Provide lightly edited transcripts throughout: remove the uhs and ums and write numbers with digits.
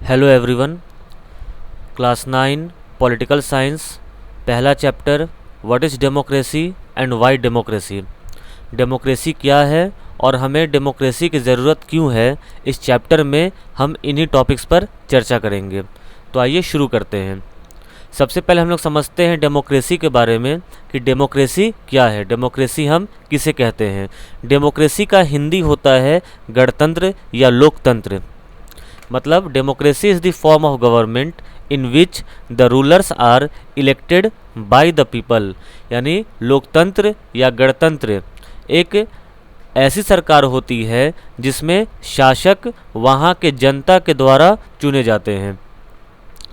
Hello everyone. Class 9 political science, पहला chapter what is democracy and why democracy. Democracy क्या है और हमें डेमोक्रेसी की ज़रूरत क्यों है, इस चैप्टर में हम इन्हीं टॉपिक्स पर चर्चा करेंगे। तो आइए शुरू करते हैं। सबसे पहले हम लोग समझते हैं डेमोक्रेसी के बारे में कि डेमोक्रेसी क्या है, डेमोक्रेसी हम किसे कहते हैं। डेमोक्रेसी का हिंदी होता है गणतंत्र या लोकतंत्र। मतलब democracy is the form of government in which the rulers are elected by the people. यानी लोकतंत्र या गणतंत्र एक ऐसी सरकार होती है जिसमें शासक वहाँ के जनता के द्वारा चुने जाते हैं।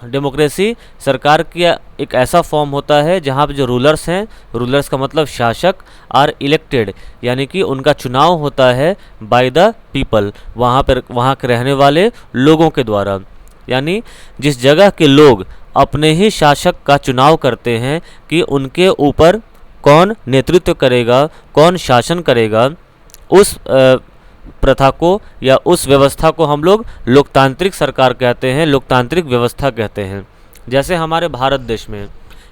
डेमोक्रेसी सरकार का एक ऐसा फॉर्म होता है जहाँ पे जो रूलर्स हैं, रूलर्स का मतलब शासक, आर इलेक्टेड यानी कि उनका चुनाव होता है बाय द पीपल, वहाँ के रहने वाले लोगों के द्वारा। यानी जिस जगह के लोग अपने ही शासक का चुनाव करते हैं कि उनके ऊपर कौन नेतृत्व करेगा, कौन शासन करेगा, उस प्रथा को या उस व्यवस्था को हम लोग लोकतांत्रिक सरकार कहते हैं, लोकतांत्रिक व्यवस्था कहते हैं। जैसे हमारे भारत देश में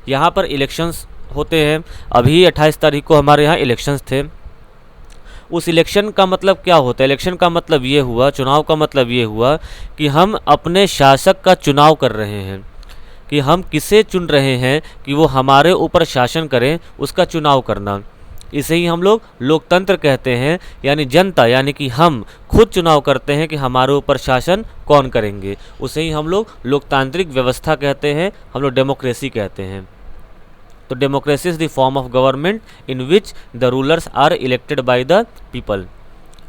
यहाँ पर इलेक्शंस होते हैं। अभी 28 तारीख को हमारे यहाँ इलेक्शंस थे। उस इलेक्शन का मतलब क्या होता है? इलेक्शन का मतलब ये हुआ, चुनाव का मतलब ये हुआ कि हम अपने शासक का चुनाव कर रहे हैं, कि हम किसे चुन रहे हैं कि वो हमारे ऊपर शासन करें, उसका चुनाव करना। इसे ही हम लोग लोकतंत्र कहते हैं। यानी जनता यानी कि हम खुद चुनाव करते हैं कि हमारे ऊपर शासन कौन करेंगे, उसे ही हम लोग लोकतांत्रिक व्यवस्था कहते हैं, हम लोग डेमोक्रेसी कहते हैं। तो democracy is the form of government in which the rulers are elected by the people.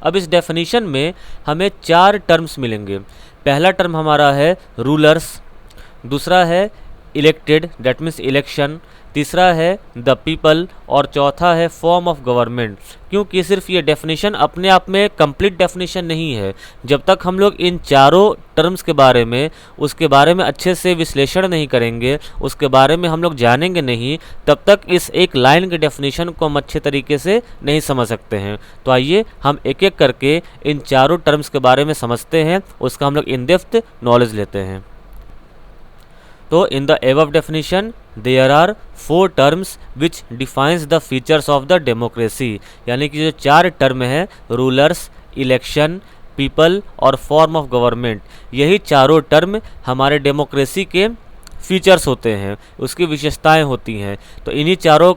अब इस डेफिनेशन में हमें 4 टर्म्स मिलेंगे। पहला टर्म हमारा है रूलर्स, दूसरा है इलेक्टेड दैट मीन्स इलेक्शन, तीसरा है द पीपल और चौथा है फॉर्म ऑफ गवर्नमेंट। क्योंकि सिर्फ ये डेफिनेशन अपने आप में कंप्लीट डेफिनेशन नहीं है। जब तक हम लोग इन चारों टर्म्स के बारे में उसके बारे में अच्छे से विश्लेषण नहीं करेंगे, उसके बारे में हम लोग जानेंगे नहीं, तब तक इस एक लाइन के डेफिनेशन को हम अच्छे तरीके से नहीं समझ सकते हैं। तो आइए हम एक एक करके इन चारों टर्म्स के बारे में समझते हैं, उसका हम लोग इन डेप्थ नॉलेज लेते हैं। तो in the above definition there are 4 terms which defines the features of the democracy. यानी कि जो 4 टर्म है रूलर्स, इलेक्शन, पीपल और फॉर्म ऑफ गवर्नमेंट, यही चारों टर्म हमारे डेमोक्रेसी के फीचर्स होते हैं, उसकी विशेषताएं होती हैं। तो इन्हीं चारों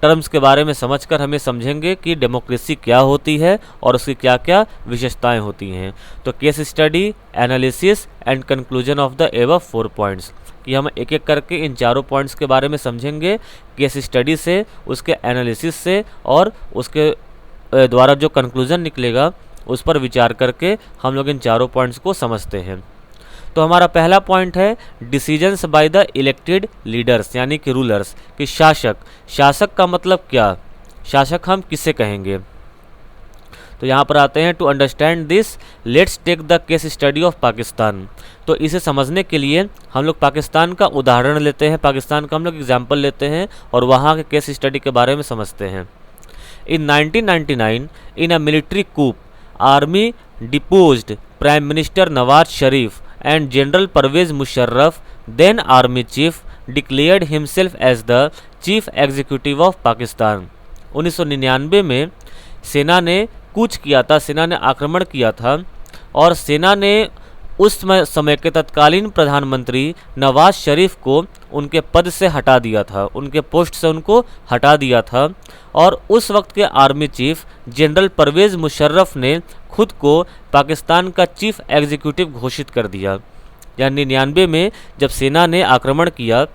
टर्म्स के बारे में समझकर हमें समझेंगे कि डेमोक्रेसी क्या होती है और उसकी क्या क्या विशेषताएं होती हैं। तो case study, analysis and conclusion of the above 4 points, कि हम एक एक करके इन चारों पॉइंट्स के बारे में समझेंगे, केस स्टडी से, उसके एनालिसिस से और उसके द्वारा जो कंक्लूजन निकलेगा उस पर विचार करके हम लोग इन चारों पॉइंट्स को समझते हैं। तो हमारा पहला पॉइंट है decisions by the elected leaders यानी कि रूलर्स, कि शासक। शासक का मतलब क्या, शासक हम किसे कहेंगे? तो यहाँ पर आते हैं to understand this let's take the case study of Pakistan. तो इसे समझने के लिए हम लोग पाकिस्तान का उदाहरण लेते हैं, पाकिस्तान का हम लोग एग्जाम्पल लेते हैं और वहाँ के केस स्टडी के बारे में समझते हैं। In 1999 in a military coup army deposed prime minister Nawaz Sharif and general Pervez Musharraf, then army chief, declared himself as the chief executive of Pakistan. 1999 में सेना ने कूच किया था, सेना ने आक्रमण किया था और सेना ने उस समय के तत्कालीन प्रधानमंत्री नवाज शरीफ को उनके पद से हटा दिया था, उनके पोस्ट से उनको हटा दिया था। और उस वक्त के army chief general Pervez Musharraf ने खुद को पाकिस्तान का चीफ एग्जीक्यूटिव घोषित कर दिया। यानी 99 में जब सेना ने आक्रमण किया,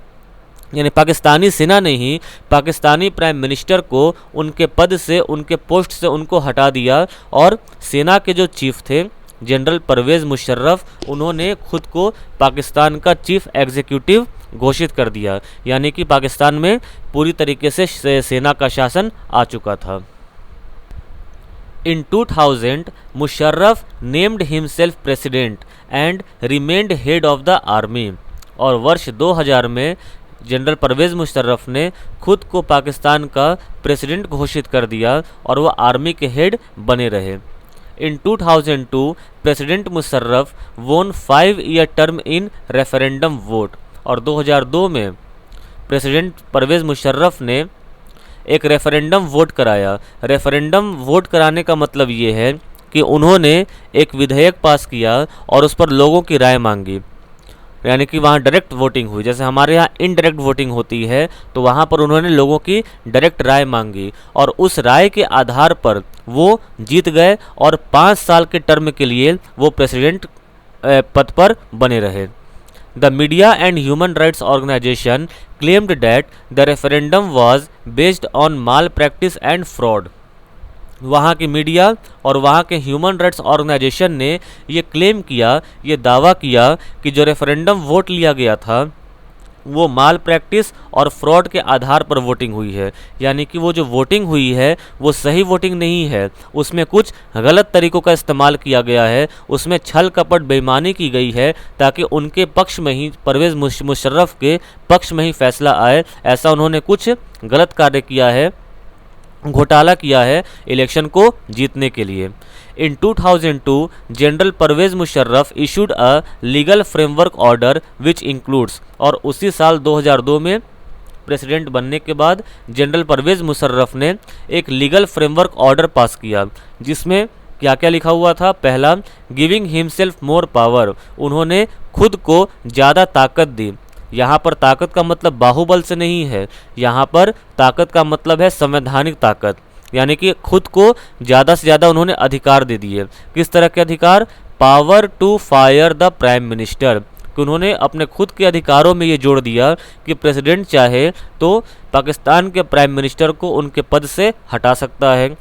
यानी पाकिस्तानी सेना ने ही पाकिस्तानी प्राइम मिनिस्टर को उनके पद से, उनके पोस्ट से उनको हटा दिया और सेना के जो चीफ थे जनरल परवेज मुशर्रफ, उन्होंने खुद को पाकिस्तान का चीफ एग्जीक्यूटिव घोषित कर दिया। यानी कि पाकिस्तान में पूरी तरीके से सेना का शासन आ चुका था। इन 2000 Musharraf named himself president and remained head of the army. और वर्ष 2000 में जनरल परवेज मुशर्रफ ने खुद को पाकिस्तान का प्रेसिडेंट घोषित कर दिया और वह आर्मी के हेड बने रहे। In 2002, President Musharraf won 5-year term in referendum vote। और 2002 में प्रेसिडेंट परवेज़ मुशर्रफ ने एक रेफरेंडम वोट कराया। रेफरेंडम वोट कराने का मतलब ये है कि उन्होंने एक विधेयक पास किया और उस पर लोगों की राय मांगी, यानी कि वहाँ डायरेक्ट वोटिंग हुई। जैसे हमारे यहाँ इनडायरेक्ट वोटिंग होती है, तो वहाँ पर उन्होंने लोगों की डायरेक्ट राय मांगी और उस राय के आधार पर वो जीत गए और 5 साल के टर्म के लिए वो प्रेसिडेंट पद पर बने रहे। The media and human rights organization claimed that the referendum was based on malpractice and fraud। वहाँ की मीडिया और वहाँ के ह्यूमन राइट्स ऑर्गेनाइजेशन ने ये क्लेम किया, ये दावा किया कि जो रेफरेंडम वोट लिया गया था वो माल प्रैक्टिस और फ्रॉड के आधार पर वोटिंग हुई है, यानी कि वो जो वोटिंग हुई है वो सही वोटिंग नहीं है, उसमें कुछ गलत तरीक़ों का इस्तेमाल किया गया है, उसमें छल कपट बेईमानी की गई है ताकि उनके पक्ष में ही, परवेज़ मुशर्रफ के पक्ष में ही फैसला आए। ऐसा उन्होंने कुछ गलत कार्य किया है, घोटाला किया है इलेक्शन को जीतने के लिए। In 2002, general Pervez Musharraf issued a legal framework order which includes। और उसी साल 2002 में प्रेसिडेंट बनने के बाद जनरल परवेज़ मुशर्रफ ने एक लीगल फ्रेमवर्क ऑर्डर पास किया, जिसमें क्या क्या लिखा हुआ था। पहला, गिविंग हिमसेल्फ मोर पावर, उन्होंने खुद को ज़्यादा ताकत दी। यहाँ पर ताकत का मतलब बाहुबल से नहीं है, यहाँ पर ताकत का मतलब है संवैधानिक ताकत, यानी कि खुद को ज़्यादा से ज़्यादा उन्होंने अधिकार दे दिए। किस तरह के अधिकार? Power to fire the prime minister, कि उन्होंने अपने खुद के अधिकारों में ये जोड़ दिया कि प्रेसिडेंट चाहे तो पाकिस्तान के प्राइम मिनिस्टर को उनके पद से हटा सकता है।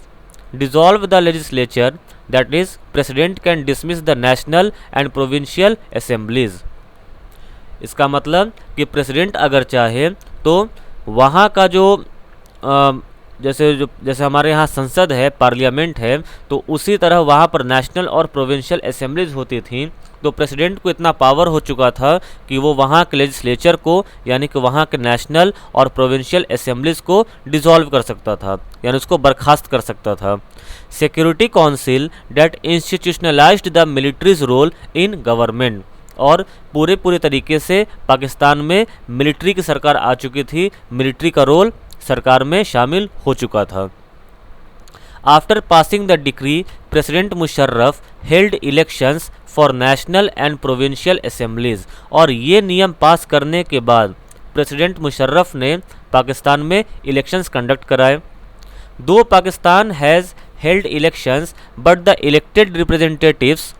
Dissolve the legislature, that is president can dismiss the national and provincial assemblies. इसका मतलब कि प्रेसिडेंट अगर चाहे तो वहाँ का जो जैसे हमारे यहाँ संसद है, पार्लियामेंट है, तो उसी तरह वहाँ पर नेशनल और प्रोविंशियल असेंबलीज होती थी। तो प्रेसिडेंट को इतना पावर हो चुका था कि वो वहाँ के लेजिस्लेचर को, यानी कि वहाँ के नेशनल और प्रोविंशियल असेंबलीज को डिसॉल्व कर सकता था, यानी उसको बर्खास्त कर सकता था। Security council that institutionalised the military's role in government, और पूरे तरीके से पाकिस्तान में मिलिट्री की सरकार आ चुकी थी, मिलिट्री का रोल सरकार में शामिल हो चुका था। After passing the decree, president Musharraf held elections for national and provincial assemblies, और ये नियम पास करने के बाद प्रेसिडेंट मुशर्रफ ने पाकिस्तान में इलेक्शंस कंडक्ट कराए। दो Pakistan has held elections but the elected representatives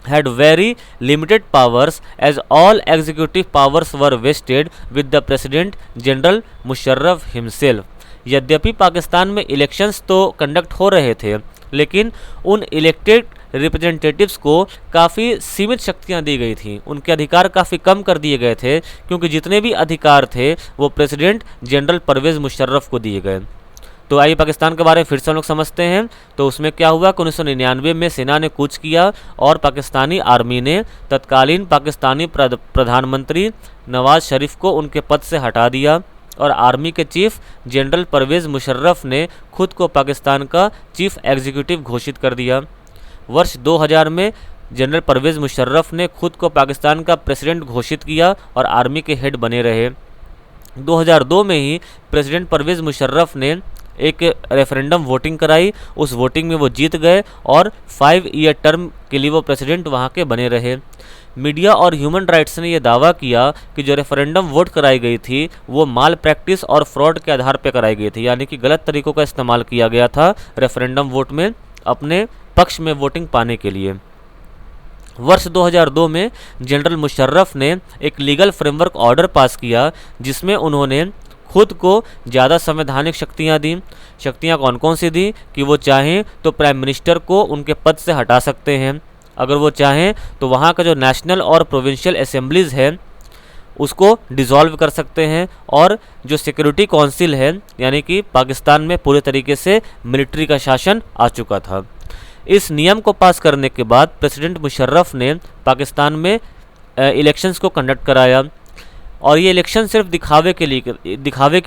had very limited powers as all executive powers were vested with the president general Musharraf himself। यद्यपि पाकिस्तान में इलेक्शंस तो कंडक्ट हो रहे थे, लेकिन उन इलेक्टेड रिप्रेजेंटेटिव्स को काफ़ी सीमित शक्तियां दी गई थी, उनके अधिकार काफ़ी कम कर दिए गए थे, क्योंकि जितने भी अधिकार थे वो प्रेसिडेंट जनरल परवेज़ मुशर्रफ को दिए गए। तो आइए पाकिस्तान के बारे में फिर से हम लोग समझते हैं। तो उसमें क्या हुआ कि 1999 में सेना ने कूच किया और पाकिस्तानी आर्मी ने तत्कालीन पाकिस्तानी प्रधानमंत्री नवाज शरीफ को उनके पद से हटा दिया और आर्मी के चीफ जनरल परवेज़ मुशर्रफ ने खुद को पाकिस्तान का चीफ एग्जीक्यूटिव घोषित कर दिया। वर्ष 2000 में जनरल परवेज़ मुशर्रफ ने खुद को पाकिस्तान का प्रेसिडेंट घोषित किया और आर्मी के हेड बने रहे। 2002 में ही प्रेसिडेंट परवेज़ मुशर्रफ ने एक रेफरेंडम वोटिंग कराई, उस वोटिंग में वो जीत गए और 5 ईयर टर्म के लिए वो प्रेसिडेंट वहाँ के बने रहे। मीडिया और ह्यूमन राइट्स ने यह दावा किया कि जो रेफरेंडम वोट कराई गई थी वो माल प्रैक्टिस और फ्रॉड के आधार पर कराई गई थी, यानी कि गलत तरीक़ों का इस्तेमाल किया गया था रेफरेंडम वोट में अपने पक्ष में वोटिंग पाने के लिए। वर्ष 2002 में जनरल मुशर्रफ ने एक लीगल फ्रेमवर्क ऑर्डर पास किया, जिसमें उन्होंने खुद को ज़्यादा संवैधानिक शक्तियाँ दी। शक्तियाँ कौन कौन सी दी कि वो चाहें तो प्राइम मिनिस्टर को उनके पद से हटा सकते हैं, अगर वो चाहें तो वहाँ का जो नेशनल और प्रोविंशियल असेंबलीज़ है उसको डिसॉल्व कर सकते हैं, और जो सिक्योरिटी काउंसिल है, यानी कि पाकिस्तान में पूरे तरीके से मिलिट्री का शासन आ चुका था। इस नियम को पास करने के बाद प्रेसिडेंट मुशर्रफ ने पाकिस्तान में इलेक्शंस को कंडक्ट कराया। और ये इलेक्शन सिर्फ दिखावे के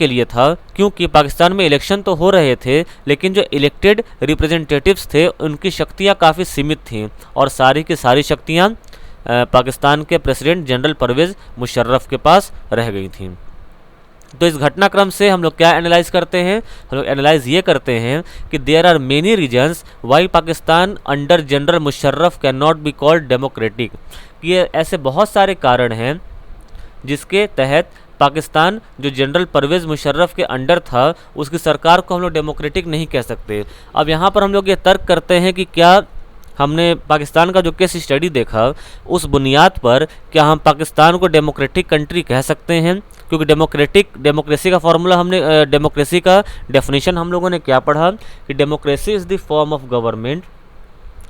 लिए था, क्योंकि पाकिस्तान में इलेक्शन तो हो रहे थे लेकिन जो इलेक्टेड रिप्रेजेंटेटिव्स थे उनकी शक्तियाँ काफ़ी सीमित थीं और सारी की सारी शक्तियाँ पाकिस्तान के प्रेसिडेंट जनरल परवेज़ मुशर्रफ के पास रह गई थीं। तो इस घटनाक्रम से हम लोग क्या एनालाइज करते हैं, हम लोग एनालाइज ये करते हैं कि there are many reasons why Pakistan under general Musharraf cannot be called democratic. ये ऐसे बहुत सारे कारण हैं जिसके तहत पाकिस्तान जो जनरल परवेज़ मुशर्रफ के अंडर था उसकी सरकार को हम लोग डेमोक्रेटिक नहीं कह सकते। अब यहाँ पर हम लोग ये तर्क करते हैं कि क्या हमने पाकिस्तान का जो केस स्टडी देखा उस बुनियाद पर क्या हम पाकिस्तान को डेमोक्रेटिक कंट्री कह सकते हैं, क्योंकि डेमोक्रेसी का फॉर्मूला हमने डेमोक्रेसी का डेफिनेशन हम लोगों ने क्या पढ़ा कि democracy is the form of government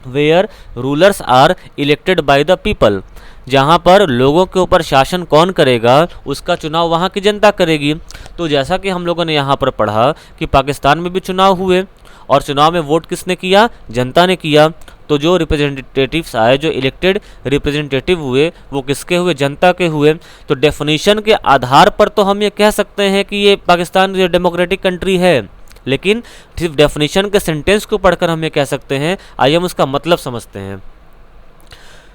where rulers are elected by the people. जहाँ पर लोगों के ऊपर शासन कौन करेगा उसका चुनाव वहाँ की जनता करेगी। तो जैसा कि हम लोगों ने यहाँ पर पढ़ा कि पाकिस्तान में भी चुनाव हुए और चुनाव में वोट किसने किया, जनता ने किया। तो जो रिप्रेजेंटेटिव्स आए, जो इलेक्टेड रिप्रेजेंटेटिव हुए वो किसके हुए, जनता के हुए। तो डेफिनेशन के आधार पर तो हम ये कह सकते हैं कि ये पाकिस्तान जो डेमोक्रेटिक कंट्री है, लेकिन सिर्फ डेफिनेशन के सेंटेंस को पढ़कर हम ये कह सकते हैं। आइए हम उसका मतलब समझते हैं।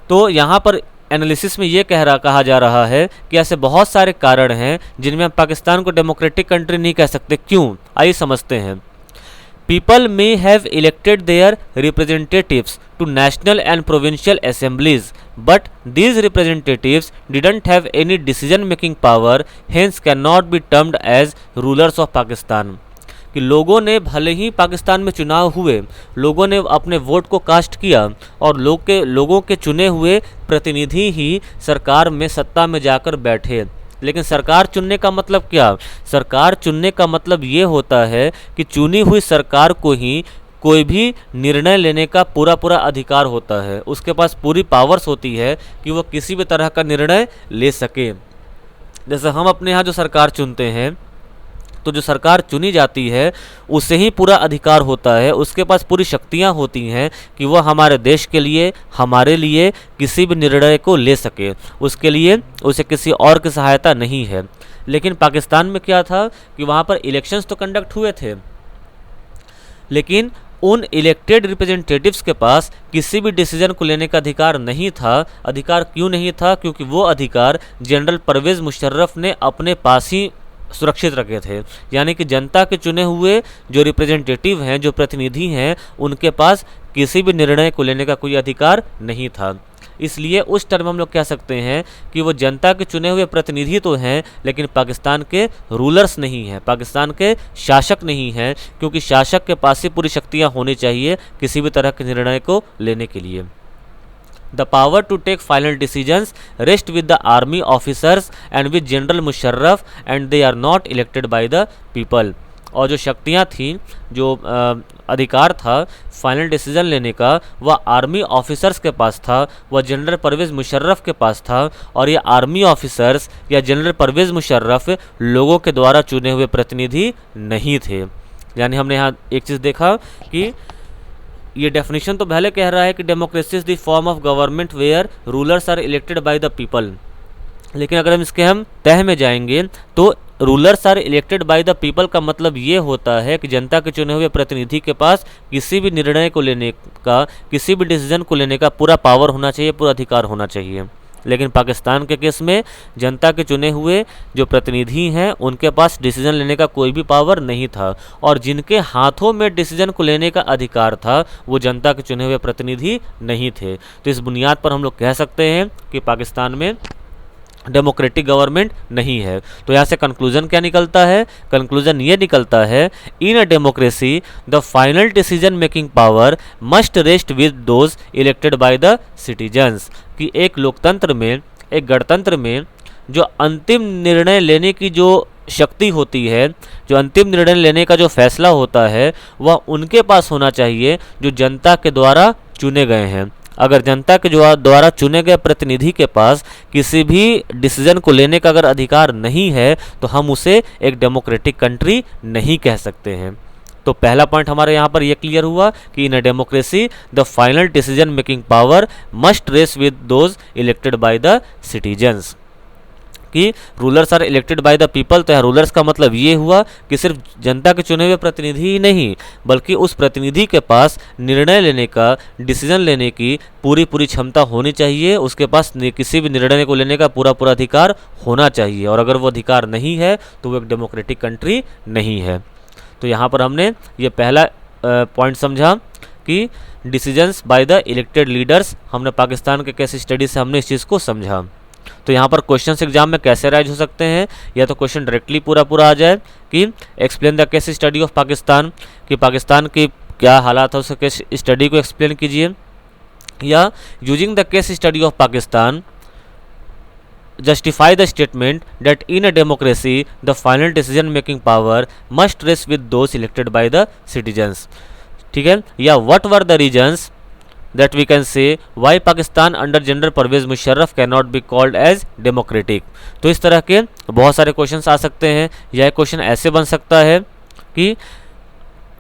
तो यहाँ पर एनालिसिस में ये कहा जा रहा है कि ऐसे बहुत सारे कारण हैं जिनमें हम पाकिस्तान को डेमोक्रेटिक कंट्री नहीं कह सकते। क्यों, आइए समझते हैं। People may have elected their representatives to national and provincial assemblies, but these representatives didn't have any decision-making power, hence cannot be termed as rulers of Pakistan। कि लोगों ने भले ही पाकिस्तान में चुनाव हुए, लोगों ने अपने वोट को कास्ट किया और लोगों के चुने हुए प्रतिनिधि ही सरकार में सत्ता में जाकर बैठे, लेकिन सरकार चुनने का मतलब क्या, सरकार चुनने का मतलब ये होता है कि चुनी हुई सरकार को ही कोई भी निर्णय लेने का पूरा अधिकार होता है। उसके पास पूरी पावर्स होती है कि वो किसी भी तरह का निर्णय ले सके। जैसे हम अपने यहाँ जो सरकार चुनते हैं, तो जो सरकार चुनी जाती है उसे ही पूरा अधिकार होता है, उसके पास पूरी शक्तियाँ होती हैं कि वह हमारे देश के लिए, हमारे लिए किसी भी निर्णय को ले सके। उसके लिए उसे किसी और की सहायता नहीं है। लेकिन पाकिस्तान में क्या था कि वहाँ पर इलेक्शंस तो कंडक्ट हुए थे, लेकिन उन इलेक्टेड रिप्रेजेंटेटिव्स के पास किसी भी डिसीजन को लेने का अधिकार नहीं था। अधिकार क्यों नहीं था, क्योंकि वो अधिकार जनरल परवेज़ मुशर्रफ ने अपने पास ही सुरक्षित रखे थे। यानी कि जनता के चुने हुए जो रिप्रेजेंटेटिव हैं, जो प्रतिनिधि हैं, उनके पास किसी भी निर्णय को लेने का कोई अधिकार नहीं था। इसलिए उस टर्म हम लोग कह सकते हैं कि वो जनता के चुने हुए प्रतिनिधि तो हैं, लेकिन पाकिस्तान के रूलर्स नहीं हैं, पाकिस्तान के शासक नहीं हैं, क्योंकि शासक के पास ही पूरी शक्तियाँ होनी चाहिए किसी भी तरह के निर्णय को लेने के लिए। The power to take final decisions rest with the army officers and with General Musharraf, and they are not elected by the people। और जो शक्तियाँ थीं, जो अधिकार था फाइनल डिसीजन लेने का, वह आर्मी ऑफिसर्स के पास था, वह जनरल परवेज़ मुशर्रफ के पास था। और ये आर्मी ऑफिसर्स या जनरल परवेज़ मुशर्रफ लोगों के द्वारा चुने हुए प्रतिनिधि नहीं थे। यानी हमने यहाँ एक चीज़ देखा कि ये डेफिनेशन तो पहले कह रहा है कि democracy is the form of government where rulers are elected by the people, लेकिन अगर हम इसके तह में जाएंगे तो rulers are elected by the people का मतलब ये होता है कि जनता के चुने हुए प्रतिनिधि के पास किसी भी निर्णय को लेने का, किसी भी डिसीजन को लेने का पूरा पावर होना चाहिए, पूरा अधिकार होना चाहिए। लेकिन पाकिस्तान के केस में जनता के चुने हुए जो प्रतिनिधि हैं उनके पास डिसीजन लेने का कोई भी पावर नहीं था, और जिनके हाथों में डिसीजन को लेने का अधिकार था वो जनता के चुने हुए प्रतिनिधि नहीं थे। तो इस बुनियाद पर हम लोग कह सकते हैं कि पाकिस्तान में डेमोक्रेटिक गवर्नमेंट नहीं है। तो यहाँ से कंक्लूजन क्या निकलता है, कंक्लूजन ये निकलता है, in a democracy the final decision making power must rest with those elected by the citizens. कि एक लोकतंत्र में, एक गणतंत्र में जो अंतिम निर्णय लेने की जो शक्ति होती है, जो अंतिम निर्णय लेने का जो फैसला होता है, वह उनके पास होना चाहिए जो जनता के द्वारा चुने गए हैं। अगर जनता के द्वारा चुने गए प्रतिनिधि के पास किसी भी डिसीजन को लेने का अगर अधिकार नहीं है तो हम उसे एक डेमोक्रेटिक कंट्री नहीं कह सकते हैं। तो पहला पॉइंट हमारे यहाँ पर यह क्लियर हुआ कि in a democracy the final decision making power must rest with those elected by the citizens. कि rulers are elected by the people, तो यहाँ रूलर्स का मतलब ये हुआ कि सिर्फ जनता के चुने हुए प्रतिनिधि ही नहीं, बल्कि उस प्रतिनिधि के पास निर्णय लेने का, डिसीजन लेने की पूरी क्षमता होनी चाहिए, उसके पास किसी भी निर्णय को लेने का पूरा अधिकार होना चाहिए, और अगर वो अधिकार नहीं है तो वो एक डेमोक्रेटिक कंट्री नहीं है। तो यहाँ पर हमने ये पहला पॉइंट समझा कि decisions by the elected leaders, हमने पाकिस्तान के केस स्टडी से हमने इस चीज़ को समझा। तो यहाँ पर क्वेश्चंस एग्जाम में कैसे राइज हो सकते हैं, या तो क्वेश्चन डायरेक्टली पूरा आ जाए कि explain the case study of Pakistan, कि पाकिस्तान की क्या हालात है उसके केस स्टडी को एक्सप्लेन कीजिए, या using the case study of Pakistan justify the statement that in a democracy the final decision making power must rest with those elected by the citizens। ठीक है, या what were the reasons that we can say why Pakistan under General Pervez Musharraf cannot be called as democratic। तो इस तरह के बहुत सारे questions आ सकते हैं। यह क्वेश्चन ऐसे बन सकता है कि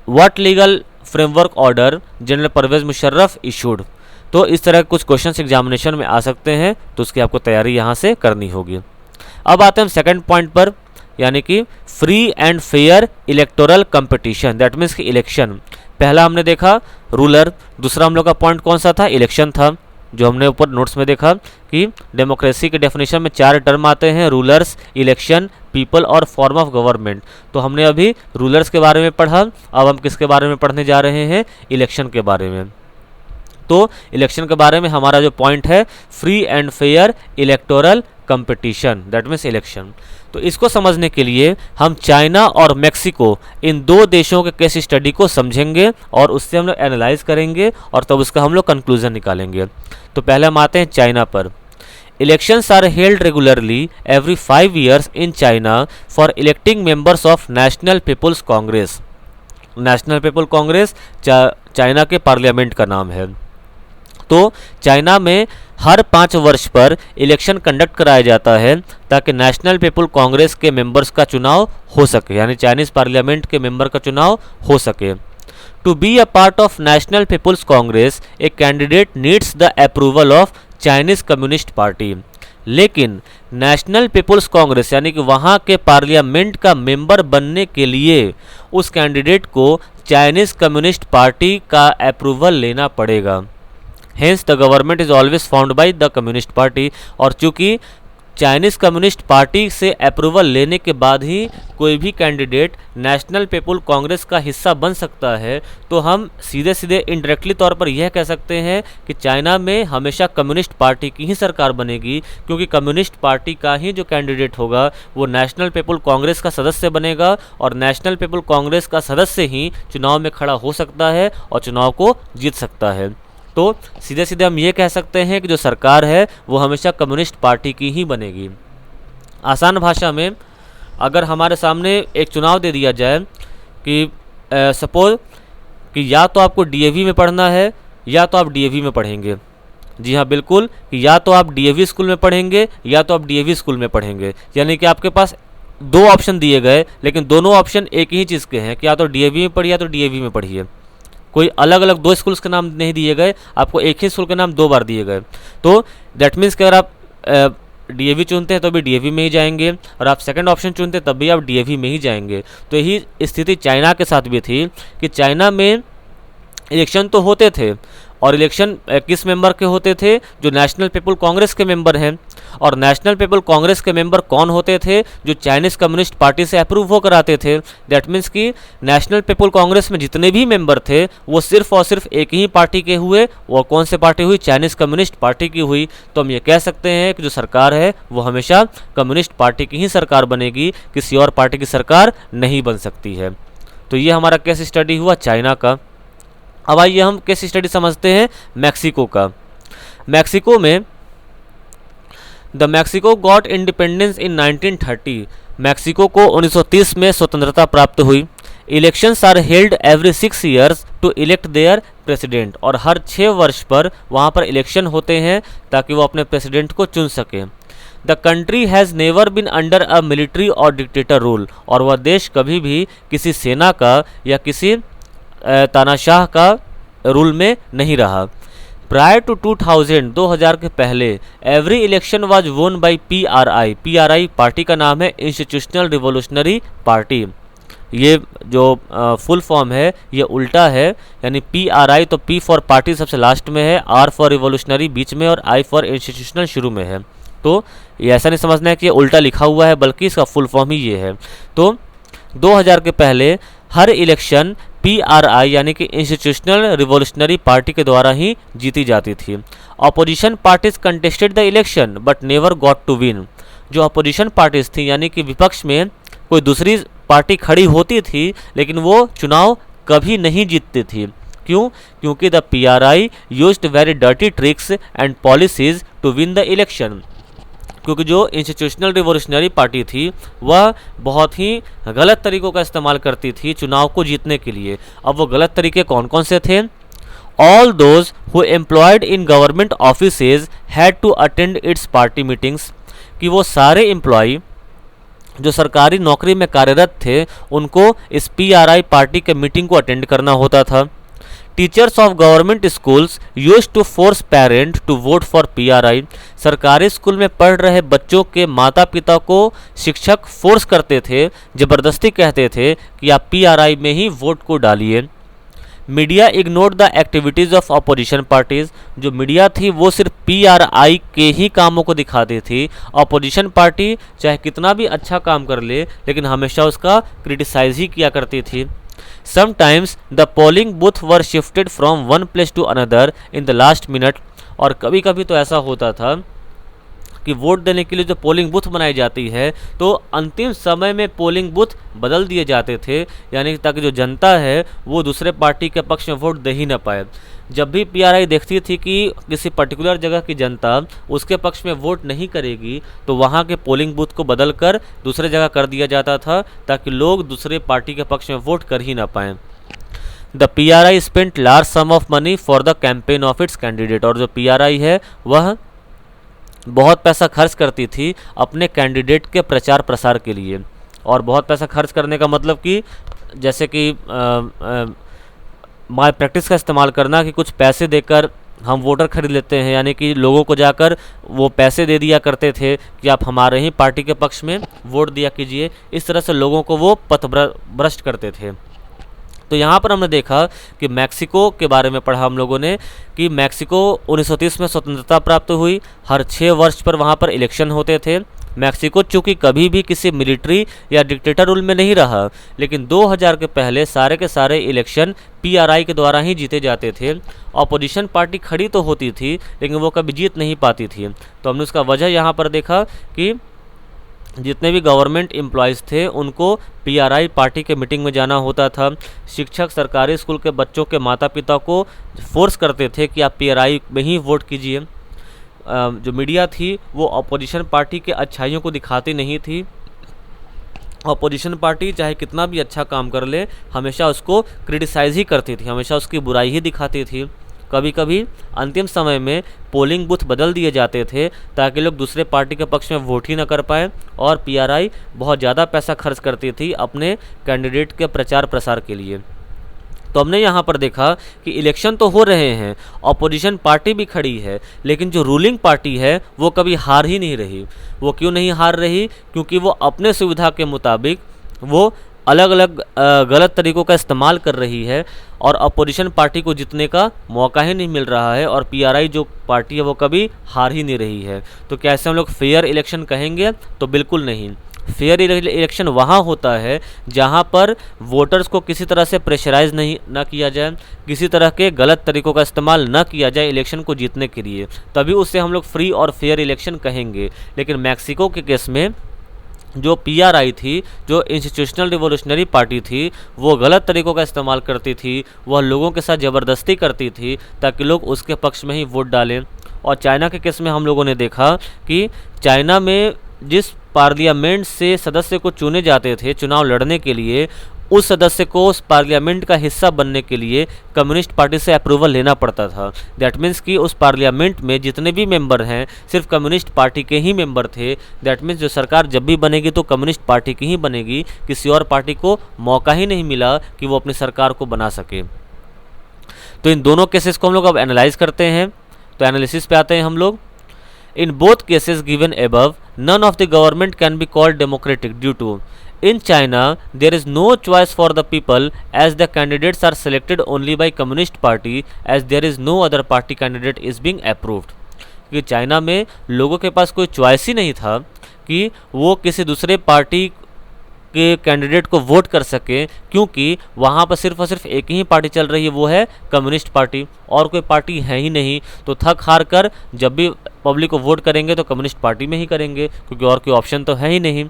what legal framework order General Pervez Musharraf issued। तो इस तरह कुछ क्वेश्चंस एग्जामिनेशन में आ सकते हैं, तो उसकी आपको तैयारी यहाँ से करनी होगी। अब आते हैं हम सेकंड पॉइंट पर, यानी कि free and fair electoral competition, that means कि इलेक्शन। पहला हमने देखा रूलर, दूसरा हम लोग का पॉइंट कौन सा था, इलेक्शन था, जो हमने ऊपर नोट्स में देखा कि डेमोक्रेसी के डेफिनेशन में 4 टर्म आते हैं, रूलर्स, इलेक्शन, पीपल और फॉर्म ऑफ गवर्नमेंट। तो हमने अभी रूलर्स के बारे में पढ़ा, अब हम किसके बारे में पढ़ने जा रहे हैं, इलेक्शन के बारे में। तो इलेक्शन के बारे में हमारा जो पॉइंट है, free and fair electoral competition, that means election. तो इसको समझने के लिए हम चाइना और मेक्सिको, इन 2 देशों के केस स्टडी को समझेंगे और उससे हम लोग एनालाइज करेंगे और तब उसका हम लोग कंक्लूजन निकालेंगे। तो पहले हम आते हैं चाइना पर। Elections are held regularly every 5 years in China for electing members of national people's congress. National people congress China के पार्लियामेंट का नाम है। तो चाइना में हर 5 वर्ष पर इलेक्शन कंडक्ट कराया जाता है ताकि नेशनल पीपल कांग्रेस के मेंबर्स का चुनाव हो सके, यानी चाइनीज पार्लियामेंट के मेंबर का चुनाव हो सके। To be a part of national people's congress a candidate needs the approval of Chinese communist party. लेकिन नेशनल पीपल्स कांग्रेस यानी कि वहाँ के पार्लियामेंट का मेंबर बनने के लिए उस कैंडिडेट को चाइनीज कम्युनिस्ट पार्टी का अप्रूवल लेना पड़ेगा। Hence the government is always formed by the communist party. और चूंकि चाइनीज़ कम्युनिस्ट पार्टी से अप्रूवल लेने के बाद ही कोई भी कैंडिडेट नेशनल पीपल कांग्रेस का हिस्सा बन सकता है, तो हम सीधे इनडायरेक्टली तौर पर यह कह सकते हैं कि चाइना में हमेशा कम्युनिस्ट पार्टी की ही सरकार बनेगी, क्योंकि कम्युनिस्ट पार्टी का ही जो कैंडिडेट होगा वो नेशनल पीपल कांग्रेस का सदस्य बनेगा और नेशनल पीपल कांग्रेस का सदस्य ही चुनाव में खड़ा हो सकता है और चुनाव को जीत सकता है। तो सीधे हम ये कह सकते हैं कि जो सरकार है वो हमेशा कम्युनिस्ट पार्टी की ही बनेगी। आसान भाषा में अगर हमारे सामने एक चुनाव दे दिया जाए कि सपोज कि या तो आपको डीएवी में पढ़ना है या तो आप डीएवी में पढ़ेंगे। जी हाँ, बिल्कुल, कि या तो आप डीएवी स्कूल में पढ़ेंगे या तो आप डीएवी स्कूल में पढ़ेंगे, यानी कि आपके पास 2 ऑप्शन दिए गए, लेकिन दोनों ऑप्शन एक ही चीज़ के हैं कि या तो डीएवी में पढ़िए या तो डीएवी में पढ़िए। कोई अलग अलग 2 स्कूल्स के नाम नहीं दिए गए, आपको एक ही स्कूल के नाम 2 बार दिए गए। तो दैट मीन्स कि अगर आप डीएवी चुनते हैं तो भी डीएवी में ही जाएंगे और आप सेकंड ऑप्शन चुनते हैं तब भी आप डीएवी में ही जाएंगे। तो यही स्थिति चाइना के साथ भी थी कि चाइना में इलेक्शन तो होते थे और इलेक्शन किस मेंबर के होते थे, जो नेशनल पीपल कांग्रेस के मेंबर हैं। और नेशनल पीपल कांग्रेस के मेंबर कौन होते थे, जो चाइनीज़ कम्युनिस्ट पार्टी से अप्रूव होकर आते थे। दैट मीन्स कि नेशनल पीपल कांग्रेस में जितने भी मेंबर थे वो सिर्फ और सिर्फ एक ही पार्टी के हुए, वो कौन से पार्टी हुई, चाइनीज़ कम्युनिस्ट पार्टी की हुई। तो हम ये कह सकते हैं कि जो सरकार है वो हमेशा कम्युनिस्ट पार्टी की ही सरकार बनेगी, किसी और पार्टी की सरकार नहीं बन सकती है। तो ये हमारा केस स्टडी हुआ चाइना का। अब आइए हम केस स्टडी समझते हैं मैक्सिको का। मैक्सिको में the Mexico got independence in 1930। Mexico को 1930 में स्वतंत्रता प्राप्त हुई। Elections are held every 6 years to elect their president. और हर 6 वर्ष पर वहाँ पर इलेक्शन होते हैं ताकि वो अपने प्रेसिडेंट को चुन सके। The country has never been under a military और डिक्टेटर रूल। और वह देश कभी भी किसी सेना का या किसी तानाशाह का रूल में नहीं रहा। प्रायर टू 2000 के पहले एवरी इलेक्शन वाज वोन बाय PRI। PRI पार्टी का नाम है इंस्टीट्यूशनल रिवोल्यूशनरी पार्टी। ये जो फुल फॉर्म है ये उल्टा है, यानी PRI तो P फॉर पार्टी सबसे लास्ट में है, R फॉर रिवोल्यूशनरी बीच में और I फॉर इंस्टीट्यूशनल शुरू में है। तो ये ऐसा नहीं समझना है कि ये उल्टा लिखा हुआ है, बल्कि इसका फुल फॉर्म ही ये है। तो 2000 के पहले हर इलेक्शन PRI यानी कि इंस्टीट्यूशनल रिवोल्यूशनरी पार्टी के द्वारा ही जीती जाती थी। Opposition parties contested the election but never got to win. जो अपोजिशन पार्टीज थी यानी कि विपक्ष में कोई दूसरी पार्टी खड़ी होती थी, लेकिन वो चुनाव कभी नहीं जीतती थी। क्यों? क्योंकि the PRI used very dirty tricks and policies to win the election. क्योंकि जो इंस्टीट्यूशनल रिवोल्यूशनरी पार्टी थी वह बहुत ही गलत तरीक़ों का इस्तेमाल करती थी चुनाव को जीतने के लिए। अब वो गलत तरीके कौन कौन से थे? All those who employed in government offices had to attend its party meetings. कि वो सारे एम्प्लॉय जो सरकारी नौकरी में कार्यरत थे उनको इस PRI पार्टी के मीटिंग को अटेंड करना होता था। Teachers of government schools used to force parent to vote for PRI। सरकारी स्कूल में पढ़ रहे बच्चों के माता पिता को शिक्षक फोर्स करते थे, ज़बरदस्ती कहते थे कि आप PRI में ही वोट को डालिए। Media ignored the activities of opposition parties. जो मीडिया थी वो सिर्फ PRI के ही कामों को दिखाती थी। अपोजिशन पार्टी चाहे कितना भी अच्छा काम कर ले, लेकिन हमेशा उसका क्रिटिसाइज ही किया करती थी। Sometimes the polling booth were shifted from one place to another in the last minute. और कभी कभी तो ऐसा होता था कि वोट देने के लिए जो पोलिंग बूथ बनाई जाती है तो अंतिम समय में पोलिंग बूथ बदल दिए जाते थे, यानी ताकि जो जनता है वो दूसरे पार्टी के पक्ष में वोट दे ही ना पाए। जब भी PRI देखती थी कि किसी पर्टिकुलर जगह की जनता उसके पक्ष में वोट नहीं करेगी तो वहाँ के पोलिंग बूथ को बदल कर दूसरे जगह कर दिया जाता था, ताकि लोग दूसरे पार्टी के पक्ष में वोट कर ही ना पाएँ। The PRI spent large some of money for the campaign of its candidate. और जो PRI है वह बहुत पैसा खर्च करती थी अपने कैंडिडेट के प्रचार प्रसार के लिए। और बहुत पैसा खर्च करने का मतलब कि जैसे कि माय प्रैक्टिस का इस्तेमाल करना, कि कुछ पैसे देकर हम वोटर खरीद लेते हैं, यानी कि लोगों को जाकर वो पैसे दे दिया करते थे कि आप हमारे ही पार्टी के पक्ष में वोट दिया कीजिए। इस तरह से लोगों को वो पथभ्रष्ट करते थे। तो यहाँ पर हमने देखा कि मैक्सिको के बारे में पढ़ा हम लोगों ने कि मैक्सिको 1930 में स्वतंत्रता प्राप्त हुई। हर 6 वर्ष पर वहाँ पर इलेक्शन होते थे। मैक्सिको चूँकि कभी भी किसी मिलिट्री या डिक्टेटर रूल में नहीं रहा, लेकिन 2000 के पहले सारे के सारे इलेक्शन PRI के द्वारा ही जीते जाते थे। अपोजिशन पार्टी खड़ी तो होती थी लेकिन वो कभी जीत नहीं पाती थी। तो हमने उसका वजह यहाँ पर देखा कि जितने भी गवर्नमेंट एम्प्लॉयज़ थे उनको PRI पार्टी के मीटिंग में जाना होता था। शिक्षक सरकारी स्कूल के बच्चों के माता पिता को फोर्स करते थे कि आप PRI में ही वोट कीजिए। जो मीडिया थी वो अपोजिशन पार्टी के अच्छाइयों को दिखाती नहीं थी। अपोजिशन पार्टी चाहे कितना भी अच्छा काम कर ले हमेशा उसको क्रिटिसाइज़ ही करती थी, हमेशा उसकी बुराई ही दिखाती थी। कभी कभी अंतिम समय में पोलिंग बूथ बदल दिए जाते थे ताकि लोग दूसरे पार्टी के पक्ष में वोट ही न कर पाए। और PRI बहुत ज़्यादा पैसा खर्च करती थी अपने कैंडिडेट के प्रचार प्रसार के लिए। तो हमने यहाँ पर देखा कि इलेक्शन तो हो रहे हैं, अपोजिशन पार्टी भी खड़ी है, लेकिन जो रूलिंग पार्टी है वो कभी हार ही नहीं रही। वो क्यों नहीं हार रही? क्योंकि वो अपने सुविधा के मुताबिक वो अलग अलग गलत तरीक़ों का इस्तेमाल कर रही है और अपोजिशन पार्टी को जीतने का मौका ही नहीं मिल रहा है। और PRI जो पार्टी है वो कभी हार ही नहीं रही है। तो कैसे हम लोग फेयर इलेक्शन कहेंगे? तो बिल्कुल नहीं। फेयर इलेक्शन वहाँ होता है जहाँ पर वोटर्स को किसी तरह से प्रेशराइज ना किया जाए, किसी तरह के गलत तरीक़ों का इस्तेमाल ना किया जाए इलेक्शन को जीतने के लिए, तभी उसे हम लोग फ्री और फेयर इलेक्शन कहेंगे। लेकिन मैक्सिको के केस में जो PRI थी, जो इंस्टीट्यूशनल रिवोल्यूशनरी पार्टी थी, वो गलत तरीक़ों का इस्तेमाल करती थी। वह लोगों के साथ ज़बरदस्ती करती थी ताकि लोग उसके पक्ष में ही वोट डालें। और चाइना के केस में हम लोगों ने देखा कि चाइना में जिस पार्लियामेंट से सदस्य को चुने जाते थे चुनाव लड़ने के लिए, उस सदस्य को उस पार्लियामेंट का हिस्सा बनने के लिए कम्युनिस्ट पार्टी से अप्रूवल लेना पड़ता था। दैट मीन्स कि उस पार्लियामेंट में जितने भी मेंबर हैं सिर्फ कम्युनिस्ट पार्टी के ही मेंबर थे। दैट मीन्स जो सरकार जब भी बनेगी तो कम्युनिस्ट पार्टी की ही बनेगी, किसी और पार्टी को मौका ही नहीं मिला कि वो अपनी सरकार को बना सके। तो इन दोनों केसेस को हम लोग अब एनालाइज करते हैं। तो एनालिसिस पे आते हैं हम लोग। In both cases given above none of the government can be called democratic due to in China there is no choice for the people as the candidates are selected only by communist party as there is no other party candidate is being approved। कि China में लोगों के पास कोई choice ही नहीं था कि वो किसी दूसरे पार्टी के कैंडिडेट को वोट कर सके, क्योंकि वहाँ पर सिर्फ और सिर्फ एक ही पार्टी चल रही है, वो है कम्युनिस्ट पार्टी, और कोई पार्टी है ही नहीं। तो थक हार कर जब भी पब्लिक को वोट करेंगे तो कम्युनिस्ट पार्टी में ही करेंगे, क्योंकि और कोई ऑप्शन तो है ही नहीं।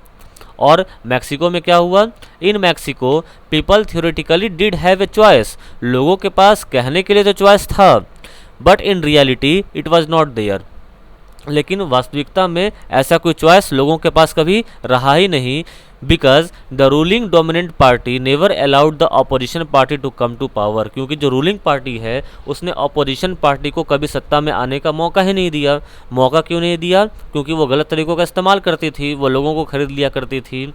और मैक्सिको में क्या हुआ? In Mexico people theoretically did have a choice, लोगों के पास कहने के लिए तो चॉइस था, but in reality it was not there, लेकिन वास्तविकता में ऐसा कोई चॉइस लोगों के पास कभी रहा ही नहीं। Because the ruling dominant party never allowed the opposition party to come to power, क्योंकि जो रूलिंग पार्टी है उसने अपोजिशन पार्टी को कभी सत्ता में आने का मौका ही नहीं दिया। मौका क्यों नहीं दिया? क्योंकि वो गलत तरीक़ों का इस्तेमाल करती थी, वो लोगों को खरीद लिया करती थी,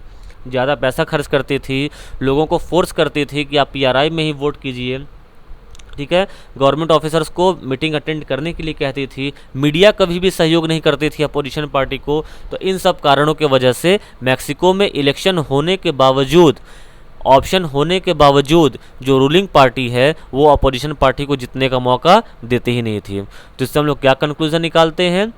ज़्यादा पैसा खर्च करती थी, लोगों को फोर्स करती थी कि आप PRI में ही वोट कीजिए, ठीक है। गवर्नमेंट ऑफिसर्स को मीटिंग अटेंड करने के लिए कहती थी, मीडिया कभी भी सहयोग नहीं करती थी अपोजिशन पार्टी को। तो इन सब कारणों के वजह से मैक्सिको में इलेक्शन होने के बावजूद, ऑप्शन होने के बावजूद जो रूलिंग पार्टी है वो अपोजिशन पार्टी को जीतने का मौका देती ही नहीं थी। तो इससे हम लोग क्या कंक्लूजन निकालते हैं?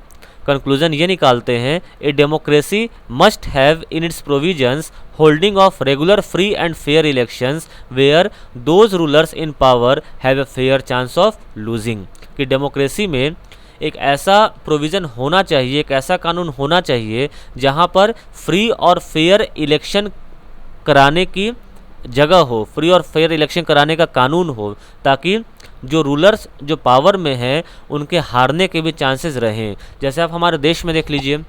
कंक्लूजन ये निकालते हैं, a democracy must have in its provisions holding of regular free and fair elections where those rulers in power have a fair chance of losing. कि डेमोक्रेसी में एक ऐसा प्रोविज़न होना चाहिए, एक ऐसा कानून होना चाहिए जहां पर फ्री और फेयर इलेक्शन कराने की जगह हो, फ्री और फेयर इलेक्शन कराने का कानून हो, ताकि जो रूलर्स जो पावर में हैं उनके हारने के भी चांसेस रहें। जैसे आप हमारे देश में देख लीजिए,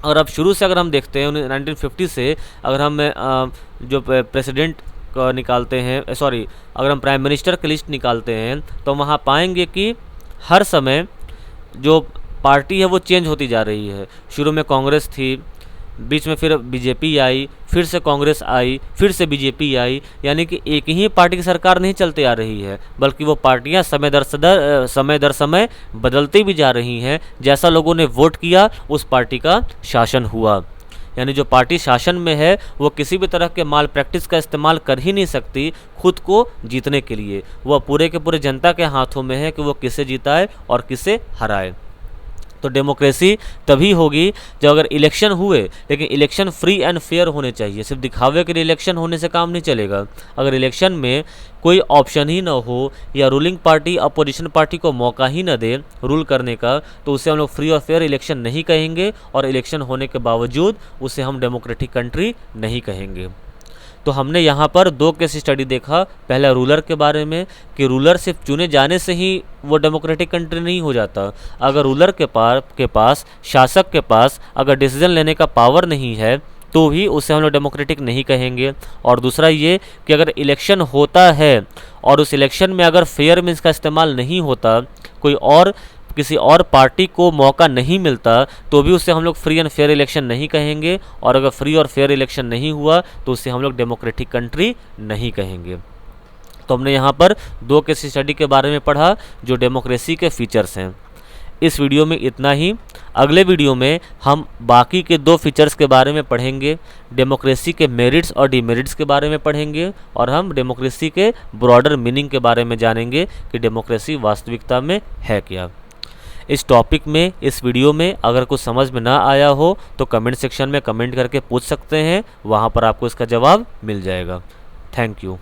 और अब शुरू से अगर हम देखते हैं 1950 से, अगर हम जो प्रेसिडेंट का निकालते हैं, अगर हम प्राइम मिनिस्टर की लिस्ट निकालते हैं, तो वहाँ पाएंगे कि हर समय जो पार्टी है वो चेंज होती जा रही है। शुरू में कांग्रेस थी, बीच में फिर बीजेपी आई, फिर से कांग्रेस आई, फिर से बीजेपी आई, यानी कि एक ही पार्टी की सरकार नहीं चलती आ रही है, बल्कि वो पार्टियां समय दर समय बदलती भी जा रही हैं। जैसा लोगों ने वोट किया उस पार्टी का शासन हुआ। यानी जो पार्टी शासन में है वो किसी भी तरह के माल प्रैक्टिस का इस्तेमाल कर ही नहीं सकती खुद को जीतने के लिए। वह पूरे के पूरे जनता के हाथों में है कि वो किसे जिताए और किसे हराए। तो डेमोक्रेसी तभी होगी जब अगर इलेक्शन हुए, लेकिन इलेक्शन फ्री एंड फेयर होने चाहिए। सिर्फ दिखावे के लिए इलेक्शन होने से काम नहीं चलेगा। अगर इलेक्शन में कोई ऑप्शन ही ना हो या रूलिंग पार्टी अपोजिशन पार्टी को मौका ही ना दे रूल करने का, तो उसे हम लोग फ्री और फेयर इलेक्शन नहीं कहेंगे, और इलेक्शन होने के बावजूद उसे हम डेमोक्रेटिक कंट्री नहीं कहेंगे। तो हमने यहाँ पर 2 केस स्टडी देखा। पहला रूलर के बारे में कि रूलर सिर्फ चुने जाने से ही वो डेमोक्रेटिक कंट्री नहीं हो जाता। अगर रूलर के पास शासक के पास अगर डिसीजन लेने का पावर नहीं है तो भी उसे हम लोग डेमोक्रेटिक नहीं कहेंगे। और दूसरा ये कि अगर इलेक्शन होता है और उस इलेक्शन में अगर फेयर मीन्स का इस्तेमाल नहीं होता, किसी और पार्टी को मौका नहीं मिलता, तो भी उससे हम लोग फ्री एंड फेयर इलेक्शन नहीं कहेंगे। और अगर फ्री और फेयर इलेक्शन नहीं हुआ तो उससे हम लोग डेमोक्रेटिक कंट्री नहीं कहेंगे। तो हमने यहाँ पर 2 केस स्टडी के बारे में पढ़ा जो डेमोक्रेसी के फीचर्स हैं। इस वीडियो में इतना ही। अगले वीडियो में हम बाकी के 2 फीचर्स के बारे में पढ़ेंगे। डेमोक्रेसी के मेरिट्स और डिमेरिट्स के बारे में पढ़ेंगे, और हम डेमोक्रेसी के ब्रॉडर मीनिंग के बारे में जानेंगे कि डेमोक्रेसी वास्तविकता में है क्या। इस टॉपिक में, इस वीडियो में अगर कुछ समझ में ना आया हो तो कमेंट सेक्शन में कमेंट करके पूछ सकते हैं, वहाँ पर आपको इसका जवाब मिल जाएगा। Thank you.